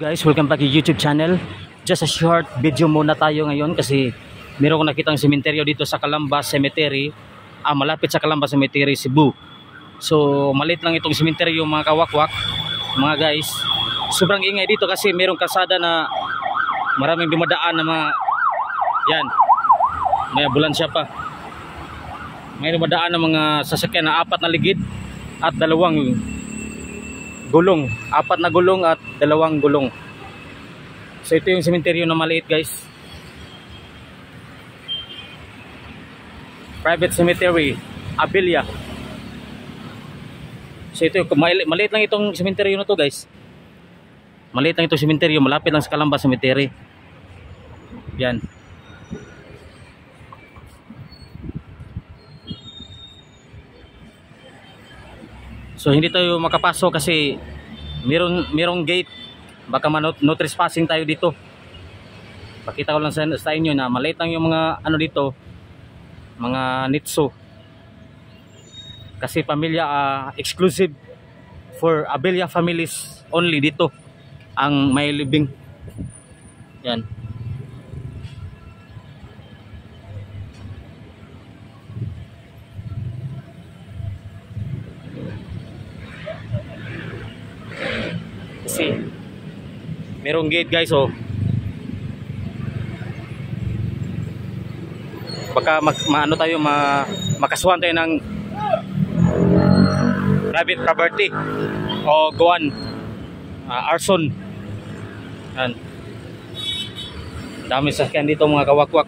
Guys, welcome back to YouTube channel. Just a short video muna tayo ngayon kasi meron ko nakitang sementeryo dito sa Calamba Cemetery, malapit sa Calamba Cemetery, Cebu. So maliit lang itong sementeryo mga kawakwak, mga guys. Sobrang ingay dito kasi merong kalsada na maraming dumadaan na mga yan, may ambulansya pa. May dumadaan na mga sasakyan na 4 na ligid at 2 gulong, 4 na gulong at 2 gulong. So ito yung sementeryo na maliit, guys. Private cemetery, Abilia. So ito, maliit lang itong sementeryo na to, guys. Maliit lang itong sementeryo, malapit lang sa Calamba Cemetery. Yan. So hindi tayo makapasok kasi merong gate, baka no trespassing tayo dito. Pakita ko lang sa inyo na maliit lang yung mga ano dito, mga nitso. Kasi pamilya exclusive for Abilia families only dito ang may libing. Yan. See, merong gate, guys, oh. Baka maano tayo, makasuhan tayo ng private property o guan, arson. Yan. Dami sasakyan dito mga kawakwak.